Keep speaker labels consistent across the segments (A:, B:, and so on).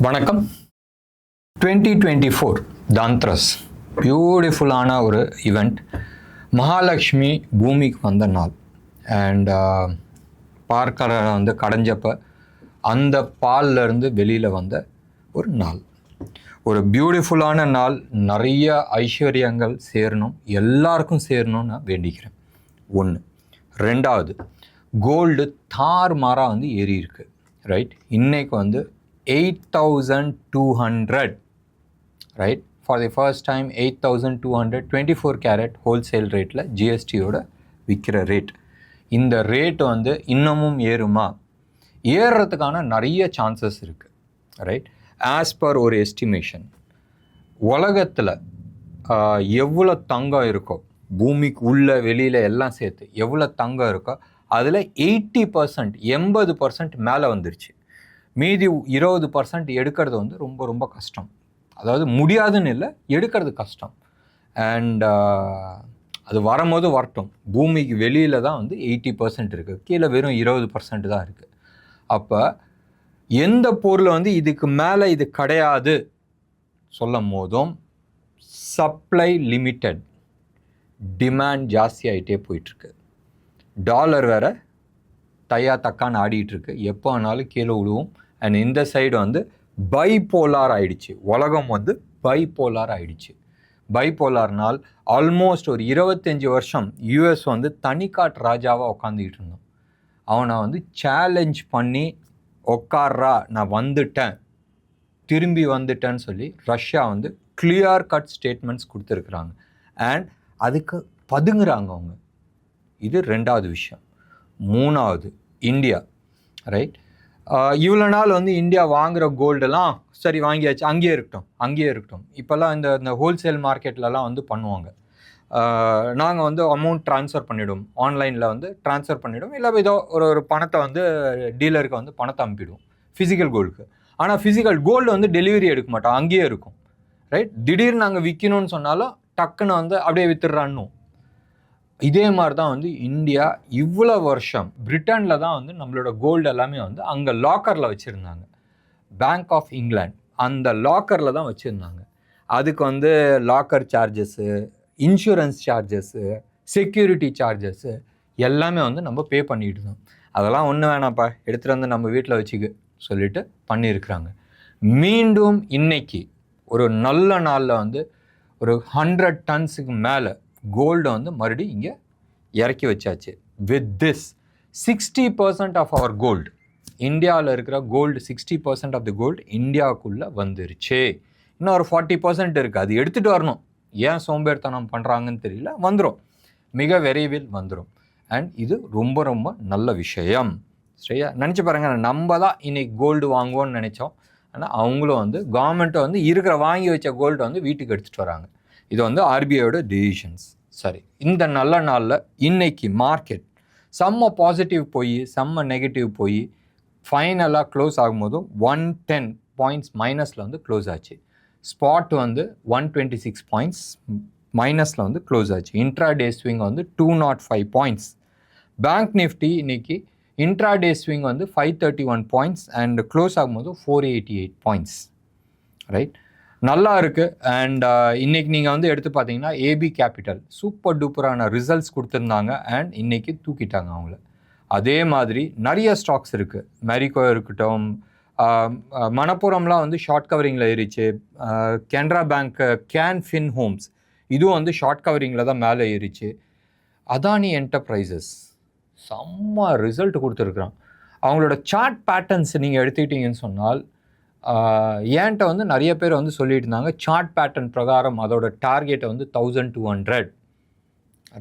A: வணக்கம். 2024 தாந்திரஸ் பியூட்டிஃபுல்லான ஒரு ஈவெண்ட். மகாலட்சுமி பூமிக்கு வந்த நாள் அண்ட் பார்க்கரை வந்து கடைஞ்சப்போ அந்த பால்லேருந்து வெளியில் வந்த ஒரு நாள். ஒரு பியூட்டிஃபுல்லான நாள். நிறைய ஐஸ்வர்யங்கள் சேரணும், எல்லாருக்கும் சேரணும்னு நான் வேண்டிக்கிறேன். ஒன்று. ரெண்டாவது, கோல்டு தாறுமாறாக வந்து ஏறி இருக்குது. ரைட், இன்றைக்கு வந்து 8,200, right? For the first time 8,200 24 carat wholesale rateல ஜிஎஸ்டியோட விற்கிற ரேட். இந்த ரேட் வந்து இன்னமும் ஏறுமா? ஏறுறதுக்கான நிறைய சான்சஸ் இருக்குது. ரைட், ஆஸ் பர் ஒரு எஸ்டிமேஷன், உலகத்தில் எவ்வளோ தங்கம் இருக்கோ, பூமிக்கு உள்ள வெளியில் எல்லாம் சேர்த்து எவ்வளோ தங்கம் இருக்கோ அதில் 80% 80% மேலே வந்துருச்சு. மீதி 20% எடுக்கிறது வந்து ரொம்ப ரொம்ப கஷ்டம். அதாவது முடியாதுன்னு இல்லை, எடுக்கிறது கஷ்டம். அண்ட் அது வரும்போது வரட்டும். பூமிக்கு வெளியில் தான் வந்து 80% இருக்குது, கீழே வெறும் 20% தான் இருக்குது. அப்போ எந்த பொருள் வந்து இதுக்கு மேலே இது கிடையாது சொல்லும் போதும் சப்ளை லிமிட்டட், டிமாண்ட் ஜாஸ்தி ஆகிட்டே போயிட்டுருக்கு. டாலர் வேறு தையா தக்கான்னு ஆடிட்டுருக்கு, எப்போ ஆனாலும் கீழே விழுவும். அண்ட் இந்த சைடு வந்து பைபோலார் ஆகிடுச்சு. உலகம் வந்து பைபோலார் ஆகிடுச்சு. பைபோலார்னால் ஆல்மோஸ்ட் ஒரு 25 வருஷம் யூஎஸ் வந்து தனிக்காட்டு ராஜாவாக உட்காந்துக்கிட்டு இருந்தோம். அவனை வந்து சேலஞ்ச் பண்ணி உட்கார்றா, நான் வந்துட்டேன், திரும்பி வந்துட்டேன்னு சொல்லி ரஷ்யா வந்து கிளியர் கட் ஸ்டேட்மெண்ட்ஸ் கொடுத்துருக்குறாங்க. அண்ட் அதுக்கு பதுங்குறாங்க அவங்க. இது ரெண்டாவது விஷயம். மூணாவது, இந்தியா. ரைட், இவ்வளோ நாள் வந்து இந்தியா வாங்குகிற கோல்டெல்லாம் சரி வாங்கியாச்சு, அங்கேயே இருக்கட்டும். இப்போல்லாம் இந்த ஹோல்சேல் மார்க்கெட்லலாம் வந்து பண்ணுவாங்க. நாங்கள் வந்து அமௌண்ட் ட்ரான்ஸ்ஃபர் பண்ணிவிடுவோம், ஆன்லைனில் வந்து ட்ரான்ஸ்ஃபர் பண்ணிவிடுவோம், இல்லை ஏதோ ஒரு பணத்தை வந்து டீலருக்கு வந்து பணத்தை அனுப்பிடுவோம் ஃபிசிக்கல் கோல்டுக்கு. ஆனால் ஃபிசிக்கல் கோல்டு வந்து டெலிவரி எடுக்க மாட்டோம், அங்கேயே இருக்கும். ரைட், திடீர்னு நாங்கள் விற்கணும்னு சொன்னாலும் டக்குன்னு வந்து அப்படியே வித்துடுறான்னு. இதே மாதிரி தான் வந்து இந்தியா இவ்வளோ வருஷம் பிரிட்டனில் தான் வந்து நம்மளோட கோல்டு எல்லாமே வந்து அங்கே லாக்கரில் வச்சுருந்தாங்க. பேங்க் ஆஃப் இங்கிலாந்து அந்த லாக்கரில் தான் வச்சுருந்தாங்க. அதுக்கு வந்து locker charges, insurance charges, security charges எல்லாமே வந்து நம்ம பே பண்ணிட்டு இருந்தோம். அதெல்லாம் ஒன்றும் வேணாம்ப்பா, எடுத்துகிட்டு வந்து நம்ம வீட்டில் வச்சுக்க சொல்லிட்டு பண்ணியிருக்கிறாங்க. மீண்டும் இன்னைக்கு ஒரு நல்ல நாளில் வந்து ஒரு 100 டன்ஸுக்கு மேலே கோல்டு வந்து மறுபடியும் இங்கே இறக்கி வச்சாச்சு. With this 60% of our gold, இந்தியாவில் இருக்கிற கோல்டு 60% ஆஃப் தி கோல்டு இந்தியாவுக்குள்ளே வந்துருச்சு. இன்னும் ஒரு 40% இருக்குது, அது எடுத்துகிட்டு வரணும். ஏன் சோம்பேறித்தனம் பண்ணுறாங்கன்னு தெரியல, வந்துடும், மிக விரைவில் வந்துடும். அண்ட் இது ரொம்ப ரொம்ப நல்ல விஷயம். சரியா, நினச்சி பாருங்கள், நம்ம தான் இன்னைக்கு கோல்டு வாங்குவோன்னு நினச்சோம். ஆனால் அவங்களும் வந்து கவர்மெண்ட்டை வந்து இருக்கிற வாங்கி வச்ச கோல்டை வந்து வீட்டுக்கு எடுத்துகிட்டு வராங்க. இது வந்து ஆர்பிஐயோட டெசிஷன்ஸ். சரி, இந்த நல்ல நாளில் இன்னைக்கு மார்க்கெட் செம்ம பாசிட்டிவ் போய் செம்ம நெகட்டிவ் போய் ஃபைனலாக க்ளோஸ் ஆகும்போது 110 பாயிண்ட்ஸ் மைனஸில் வந்து க்ளோஸ் ஆச்சு. ஸ்பாட் வந்து 126 பாயிண்ட்ஸ் மைனஸில் வந்து க்ளோஸ் ஆச்சு. இன்ட்ராடே ஸ்விங் வந்து 205 பாயிண்ட்ஸ். பேங்க் நிஃப்டி இன்னைக்கு இன்ட்ராடே ஸ்விங் வந்து 531 பாயிண்ட்ஸ் அண்ட் க்ளோஸ் ஆகும்போது 488 பாயிண்ட்ஸ். ரைட், நல்லா இருக்குது. அண்ட் இன்றைக்கி நீங்கள் வந்து எடுத்து பார்த்தீங்கன்னா ஏபி கேபிட்டல் சூப்பர் டூப்பரான ரிசல்ட்ஸ் கொடுத்துருந்தாங்க அண்ட் இன்றைக்கி தூக்கிட்டாங்க அவங்கள. அதே மாதிரி நிறைய ஸ்டாக்ஸ் இருக்குது. மேரிகோ இருக்கட்டும், மணப்புரம்லாம் வந்து ஷார்ட் கவரிங்கில் ஏறிச்சு. கனரா பேங்க் ஃபின் ஹோம்ஸ் இதுவும் வந்து ஷார்ட் கவரிங்கில் தான் மேலே ஏறிச்சு. அதானி என்டர்பிரைசஸ் செம்ம ரிசல்ட் கொடுத்துருக்குறான். அவங்களோட சார்ட் பேட்டர்ன்ஸ் நீங்கள் எடுத்துக்கிட்டிங்கன்னு சொன்னால், ஏன்ட்ட வந்து நிறைய பேர் வந்து சொல்லிட்டு இருந்தாங்க சார்ட் பேட்டர்ன் பிரகாரம் அதோட டார்கெட்டை வந்து 1200.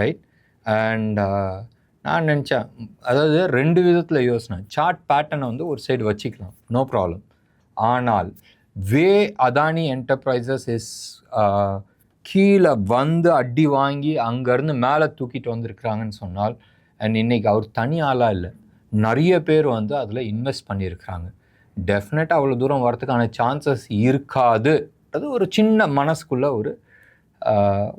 A: ரைட், அண்ட் நான் நினச்சேன், அதாவது ரெண்டு விதத்தில் யோசினேன். சார்ட் பேட்டர்னை வந்து ஒரு சைடு வச்சுக்கலாம், நோ ப்ராப்ளம். ஆனால் அதானி என்டர்பிரைசஸ் இஸ் கீழே வந்து அடி வாங்கி அங்கேருந்து மேலே தூக்கிட்டு வந்திருக்கிறாங்கன்னு சொன்னால், அண்ட் இன்றைக்கி அவர் தனி ஆளாக இல்லை, நிறைய பேர் வந்து அதில் இன்வெஸ்ட் பண்ணியிருக்கிறாங்க. டெஃபினட்டாக அவ்வளோ தூரம் வரதுக்கான சான்சஸ் இருக்காது. அது ஒரு சின்ன மனசுக்குள்ளே ஒரு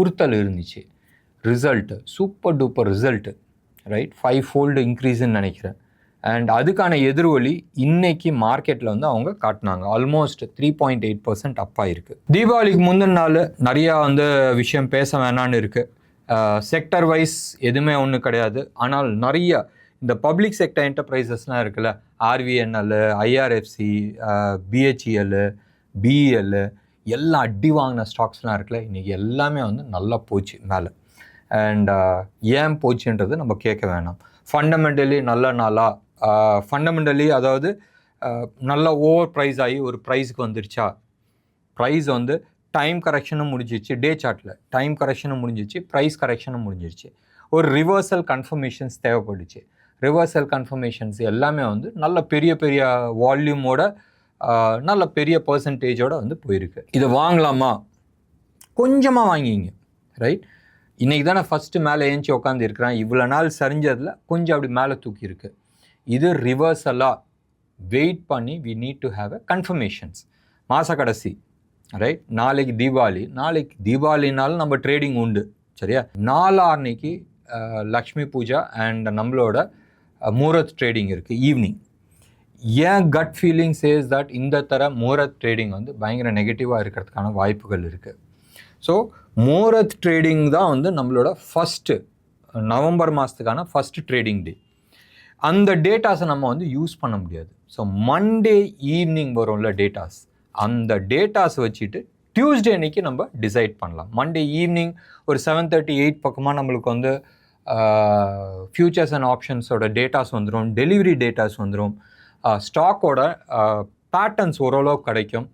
A: உறுத்தல் இருந்துச்சு. Result super duper result. Right, 5-fold இன்க்ரீஸ்ன்னு நினைக்கிறேன். அண்ட் அதுக்கான எதிர்வொலி இன்னைக்கு மார்க்கெட்டில் வந்து அவங்க காட்டினாங்க. ஆல்மோஸ்ட் 3.8% அப் ஆயிருக்கு. தீபாவளிக்கு முந்தின நாள் நிறையா வந்து விஷயம் பேச வேணான்னு இருக்குது. செக்டர் வைஸ் எதுவுமே ஒன்றும் கிடையாது. ஆனால் நிறைய இந்த பப்ளிக் செக்டர் என்டர்பிரைசஸ்லாம் இருக்குல்ல, ஆர்விஎன்எல், ஐஆர்எஃப்சி, பிஹெச்இஎல், பிஇஎல் எல்லாம் அடி வாங்கின ஸ்டாக்ஸ்லாம் இருக்குல்ல, இன்றைக்கி எல்லாமே வந்து நல்லா போச்சு மேலே. அண்ட் ஏன் போச்சுன்றது நம்ம கேட்க வேணாம். ஃபண்டமெண்டலி நல்ல நாளாக, ஃபண்டமெண்டலி அதாவது நல்லா ஓவர் ப்ரைஸ் ஆகி ஒரு ப்ரைஸுக்கு வந்துருச்சா? ப்ரைஸ் வந்து டைம் கரெக்ஷனும் முடிஞ்சிச்சு, டே சார்ட்டில் டைம் கரெக்ஷனும் முடிஞ்சிச்சு, ப்ரைஸ் கரெக்ஷனும் முடிஞ்சிருச்சு. ஒரு ரிவர்சல் கன்ஃபர்மேஷன்ஸ் தேவைப்பட்டுச்சு. ரிவர்சல் கன்ஃபர்மேஷன்ஸ் எல்லாமே வந்து நல்ல பெரிய பெரிய வால்யூமோட நல்ல பெரிய பர்சன்டேஜோடு வந்து போயிருக்கு. இதை வாங்கலாமா? கொஞ்சமாக வாங்கிங்க, ரைட்? இன்றைக்கி தானே ஃபஸ்ட்டு மேலே ஏஞ்சி உட்காந்து இருக்கிறேன், இவ்வளோ நாள் சரிஞ்சதில் கொஞ்சம் அப்படி மேலே தூக்கியிருக்கு. இது ரிவர்சலாக வெயிட் பண்ணி we need to have a confirmations. மாத கடைசி, ரைட்? நாளைக்கு தீபாவளினாலும் நம்ம ட்ரேடிங் உண்டு, சரியா? நாளான்னைக்கு லக்ஷ்மி பூஜா அண்ட் நம்மளோட முகூர்த் ட்ரேடிங் இருக்குது ஈவினிங். ஏன் கட் ஃபீலிங் சேஸ் தட் இந்த தர முகூர்த் ட்ரேடிங் வந்து பயங்கர நெகட்டிவாக இருக்கிறதுக்கான வாய்ப்புகள் இருக்குது. ஸோ முகூர்த் ட்ரேடிங் தான் வந்து நம்மளோட ஃபஸ்ட்டு நவம்பர் மாதத்துக்கான ஃபஸ்ட்டு ட்ரேடிங் டே. அந்த டேட்டாஸை நம்ம வந்து யூஸ் பண்ண முடியாது. ஸோ மண்டே ஈவினிங் வரும்ல டேட்டாஸ், அந்த டேட்டாஸ் வச்சுட்டு டியூஸ்டே அன்னைக்கு நம்ம டிசைட் பண்ணலாம். மண்டே ஈவினிங் ஒரு 7:30 8 பக்கமாக நம்மளுக்கு வந்து ஃபியூச்சர்ஸ் அண்ட் ஆப்ஷன்ஸோட டேட்டாஸ் வந்துடும், டெலிவரி டேட்டாஸ் வந்துடும், ஸ்டாக்கோட பேட்டர்ன்ஸ் ஓரளவு கிடைக்கும்.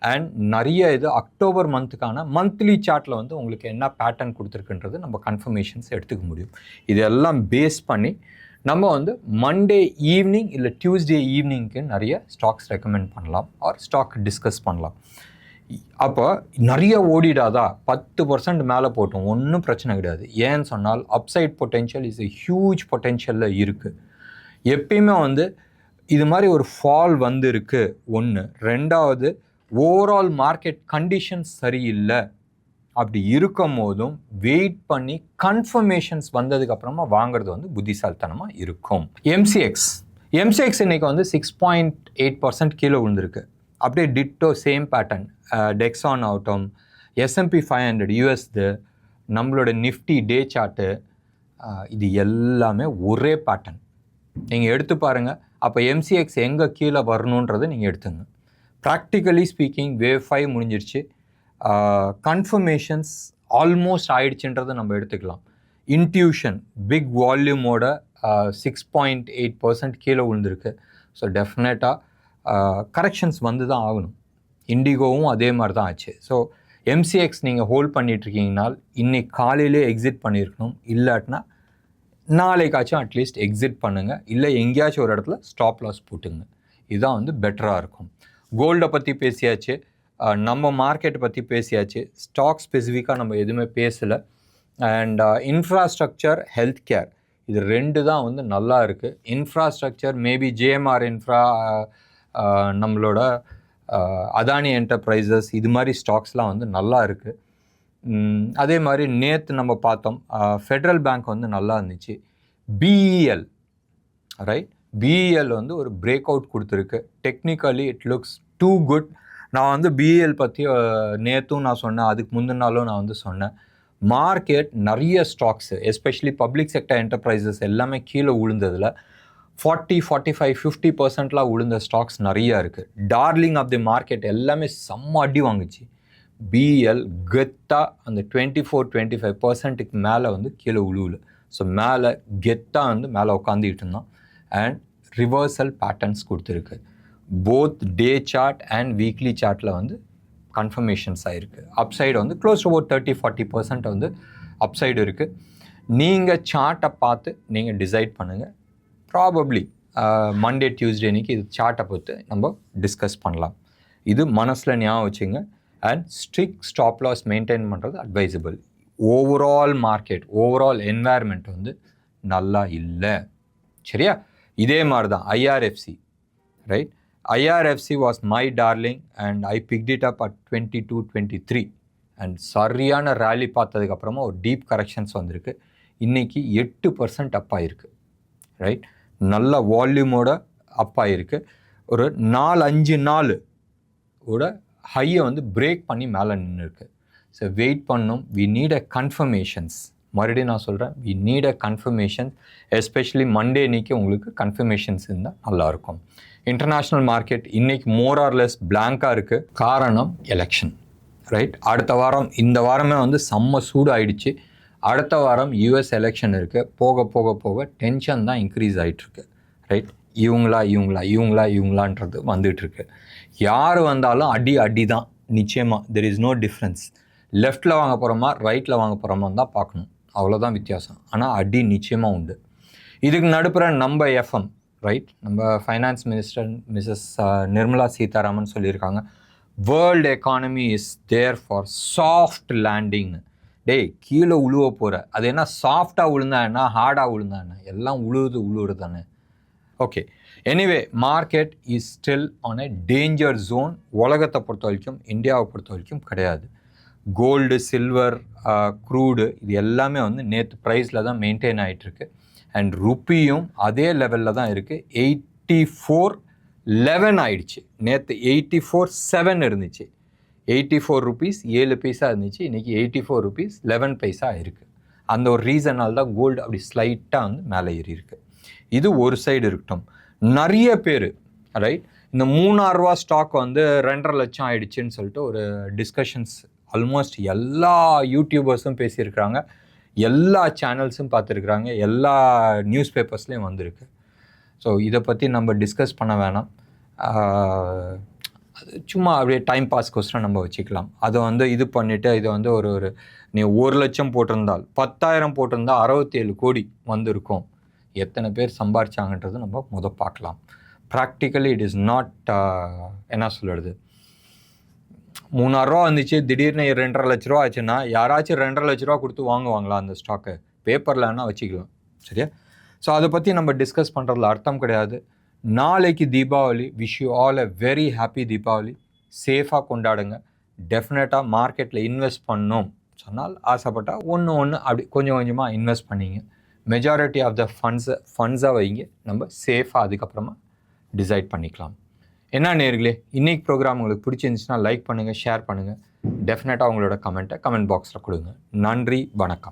A: அண்ட் நிறைய இது அக்டோபர் மந்த்துக்கான மந்த்லி சார்ட்டில் வந்து உங்களுக்கு என்ன பேட்டர்ன் கொடுத்துருக்குன்றது நம்ம கன்ஃபர்மேஷன்ஸ் எடுத்துக்க முடியும். இதெல்லாம் பேஸ் பண்ணி நம்ம வந்து மண்டே ஈவினிங் இல்லை டியூஸ்டே ஈவினிங்க்கு நிறைய ஸ்டாக்ஸ் ரெக்கமெண்ட் பண்ணலாம் ஆர் ஸ்டாக் டிஸ்கஸ் பண்ணலாம். அப்போ நிறைய ஓடிடாதா? 10% மேலே போட்டோம், ஒன்றும் பிரச்சனை கிடையாது. ஏன்னு சொன்னால் upside potential is a huge பொட்டென்ஷியலில் இருக்குது. எப்பயுமே வந்து இது மாதிரி ஒரு ஃபால் வந்து இருக்குது ஒன்று. ரெண்டாவது, ஓவரால் மார்க்கெட் கண்டிஷன்ஸ் சரியில்லை. அப்படி இருக்கும் போதும் வெயிட் பண்ணி கன்ஃபர்மேஷன்ஸ் வந்ததுக்கப்புறமா வாங்குறது வந்து புத்திசாலித்தனமாக இருக்கும். எம்சிஎக்ஸ் இன்றைக்கி வந்து 6.8% கீழே விழுந்திருக்கு. அப்படியே டிட்டோ சேம் பேட்டர்ன் டெக்ஸான் ஆகட்டும், S&P 500 யூஎஸ்து, நம்மளோட நிஃப்டி டே சார்ட்டு, இது எல்லாமே ஒரே பேட்டர்ன். நீங்கள் எடுத்து பாருங்கள். அப்போ எம்சிஎக்ஸ் எங்கே கீழே வரணுன்றதை நீங்கள் எடுத்துங்க. ப்ராக்டிக்கலி ஸ்பீக்கிங் வேவ் 5 முடிஞ்சிருச்சு, கன்ஃபர்மேஷன்ஸ் ஆல்மோஸ்ட் ஆயிடுச்சுன்றதை நம்ம எடுத்துக்கலாம். இன்ட்யூஷன் பிக் வால்யூமோட 6.8% கீழே விழுந்திருக்கு. ஸோ டெஃபினட்டாக கரெக்ஷன்ஸ் வந்து தான் ஆகணும். இண்டிகோவும் அதே மாதிரி தான் ஆச்சு. ஸோ எம்சிஎக்ஸ் நீங்கள் ஹோல்ட் பண்ணிகிட்ருக்கீங்கனால் இன்றைக்கி காலையிலே எக்ஸிட் பண்ணியிருக்கணும், இல்லாட்டினா நாளைக்காச்சும் அட்லீஸ்ட் எக்ஸிட் பண்ணுங்கள், இல்லை எங்கேயாச்சும் ஒரு இடத்துல ஸ்டாப் லாஸ் போட்டுங்க. இதுதான் வந்து பெட்டராக இருக்கும். கோல்டை பற்றி பேசியாச்சு, நம்ம மார்க்கெட்டை பற்றி பேசியாச்சு, ஸ்டாக் ஸ்பெசிஃபிக்காக நம்ம எதுவுமே பேசலை. அண்ட் இன்ஃப்ராஸ்ட்ரக்சர், ஹெல்த் கேர், இது ரெண்டு தான் வந்து நல்லா இருக்குது. இன்ஃப்ராஸ்ட்ரக்சர் மேபி ஜேஎம்ஆர் இன்ஃப்ரா, நம்மளோட அதானி என்டர்பிரைசஸ், இது மாதிரி ஸ்டாக்ஸ்லாம் வந்து நல்லா இருக்குது. அதே மாதிரி நேற்று நம்ம பார்த்தோம் ஃபெட்ரல் பேங்க் வந்து நல்லா இருந்துச்சு. BEL, right? பிஇஎல் வந்து ஒரு பிரேக் அவுட் கொடுத்துருக்கு. Technically it looks too good. நான் வந்து பிஇஎல் பற்றி நேற்றும் நான் சொன்னேன், அதுக்கு முந்தின நாளும் நான் வந்து சொன்னேன். மார்க்கெட் நிறைய stocks especially public sector enterprises எல்லாமே கீழே விழுந்ததில் 40, 45, 50%லாம் விழுந்த ஸ்டாக்ஸ் நிறையா இருக்குது. டார்லிங் ஆஃப் தி மார்க்கெட் எல்லாமே செம்ம அடி வாங்குச்சு. பிஎல் கெத்தாக அந்த 24-25%க்கு மேலே வந்து கீழே உழுவுல. ஸோ மேலே கெத்தாக வந்து மேலே உட்காந்துக்கிட்டு இருந்தான். அண்ட் ரிவர்சல் பேட்டர்ன்ஸ் கொடுத்துருக்கு. Both day chart and weekly சார்ட்டில் வந்து கன்ஃபர்மேஷன்ஸ் ஆகிருக்கு. அப்சைடு வந்து க்ளோஸ் டு அபவுட் 30-40% வந்து அப்சைடு இருக்குது. நீங்கள் சார்ட்டை பார்த்து நீங்கள் டிசைட் பண்ணுங்கள். ப்ராபப்ளி மண்டே டியூஸ்டே அன்றைக்கி இது சார்ட்டை பொறுத்து நம்ம டிஸ்கஸ் பண்ணலாம். இது மனசில் ஞாபகம் வச்சுங்க. And strict stop loss maintain பண்ணுறது advisable. Overall market, overall environment வந்து நல்லா இல்லை, சரியா? இதே மாதிரி தான் IRFC, right? IRFC was my darling and I picked it up at 22-23 and சரியான ரேலி பார்த்ததுக்கப்புறமா ஒரு டீப் கரெக்ஷன்ஸ் வந்திருக்கு. இன்றைக்கி 8% அப் ஆகிருக்கு, ரைட்? நல்ல வால்யூமோட அப் ஆகிருக்கு. ஒரு 4-5 நாள் ஓட ஹையை வந்து பிரேக் பண்ணி மேலே நின்று இருக்கு. ஸோ வெயிட் பண்ணோம். We need a confirmations. மறுபடியும் நான் சொல்கிறேன், we need a confirmation. Especially Monday அன்னைக்கு உங்களுக்கு கன்ஃபர்மேஷன்ஸ் இருந்தால் நல்லாயிருக்கும். இன்டர்நேஷ்னல் மார்க்கெட் இன்றைக்கி மோர் ஆர் லெஸ் பிளாங்காக இருக்குது. காரணம் எலெக்ஷன், ரைட்? அடுத்த வாரம், இந்த வாரமே வந்து செம்ம சூடு ஆயிடுச்சு. அடுத்த வாரம் யூஎஸ் எலெக்ஷன் இருக்குது. போக போக போக டென்ஷன் தான் இன்க்ரீஸ் ஆகிட்டுருக்கு, ரைட்? இவங்களான்றது வந்துட்டுருக்கு. யார் வந்தாலும் அடி தான் நிச்சயமாக. There is no difference. லெஃப்டில் வாங்க போகிறோமா ரைட்டில் வாங்க போகிறோமா தான் பார்க்கணும், அவ்வளோதான் வித்தியாசம். ஆனால் அடி நிச்சயமாக உண்டு. இதுக்கு நடுப்புற நம்ம எஃப்எம், ரைட், நம்ம finance minister Mrs Nirmala Sitharaman சொல்லியிருக்காங்க, world economy is there for soft லேண்டிங்னு. டேய், கீழே உழுவ போகிற, அது என்ன சாஃப்டாக விழுந்தா என்ன, ஹார்டாக விழுந்தா என்ன, எல்லாம் உழுவுது தானே. Okay, anyway market is still on a danger zone. உலகத்தை பொறுத்த வரைக்கும், இந்தியாவை பொறுத்த வரைக்கும் கிடையாது. கோல்டு, சில்வர், க்ரூடு இது எல்லாமே வந்து நேற்று ப்ரைஸில் தான் மெயின்டைன் ஆகிட்டுருக்கு. அண்ட் ருப்பியும் அதே லெவலில் தான் இருக்குது. 84.11 ஆயிடுச்சு. நேற்று 84.7 இருந்துச்சு. 84 rupees 7 பைசா இருந்துச்சு. இன்றைக்கி 84 rupees 11 பைசா இருக்குது. அந்த ஒரு ரீசனால் தான் கோல்டு அப்படி ஸ்லைட்டாக வந்து மேலே ஏறி இருக்குது. இது ஒரு சைடு இருக்கட்டும். நிறைய பேர், ரைட், இந்த 3000 ரூபா ஸ்டாக் வந்து 2.5 லட்சம் ஆயிடுச்சுன்னு சொல்லிட்டு ஒரு டிஸ்கஷன்ஸ் ஆல்மோஸ்ட் எல்லா யூடியூபர்ஸும் பேசியிருக்கிறாங்க, எல்லா சேனல்ஸும் பார்த்துருக்குறாங்க, எல்லா நியூஸ் பேப்பர்ஸ்லேயும் வந்திருக்கு. ஸோ இதை பற்றி நம்ம டிஸ்கஸ் பண்ண வேணாம். சும்மா அப்படியே டைம் பாஸ்க்கோசரம் நம்ம வச்சுக்கலாம். அதை வந்து இது பண்ணிவிட்டு இதை வந்து ஒரு நீ 1 லட்சம் போட்டிருந்தால் 10,000 போட்டிருந்தால் 67 கோடி வந்திருக்கும். எத்தனை பேர் சம்பாரிச்சாங்கன்றது நம்ம பார்க்கலாம். ப்ராக்டிக்கலி இட் இஸ் நாட், என்ன சொல்கிறது, 3000 ரூபா வந்துச்சு, திடீர்னு 2.5 லட்ச ரூபா ஆச்சுன்னா யாராச்சும் 2.5 லட்ச ரூபா கொடுத்து வாங்குவாங்களா அந்த ஸ்டாக்கை? பேப்பரில் வேணால் வச்சுக்கலாம், சரியா? ஸோ அதை பற்றி நம்ம டிஸ்கஸ் பண்ணுறதுல அர்த்தம் கிடையாது. நாளைக்கு Deepavali. Wish you all a very happy Deepavali. சேஃபாக கொண்டாடுங்க. டெஃபினட்டாக மார்க்கெட்டில் இன்வெஸ்ட் பண்ணணும் சொன்னால் ஆசைப்பட்டால் ஒன்று அப்படி கொஞ்சம் கொஞ்சமாக இன்வெஸ்ட் பண்ணிங்க. மெஜாரிட்டி ஆஃப் த ஃபண்ட்ஸாக வைங்க. நம்ம சேஃபாக அதுக்கப்புறமா டிசைட் பண்ணிக்கலாம். என்ன நேயர்களே, இன்றைக்கி ப்ரோக்ராம் உங்களுக்கு பிடிச்சிருந்துச்சுன்னா லைக் பண்ணுங்கள், ஷேர் பண்ணுங்கள். டெஃபினட்டாக உங்களோட கமெண்ட் பாக்ஸில் கொடுங்க. நன்றி, வணக்கம்.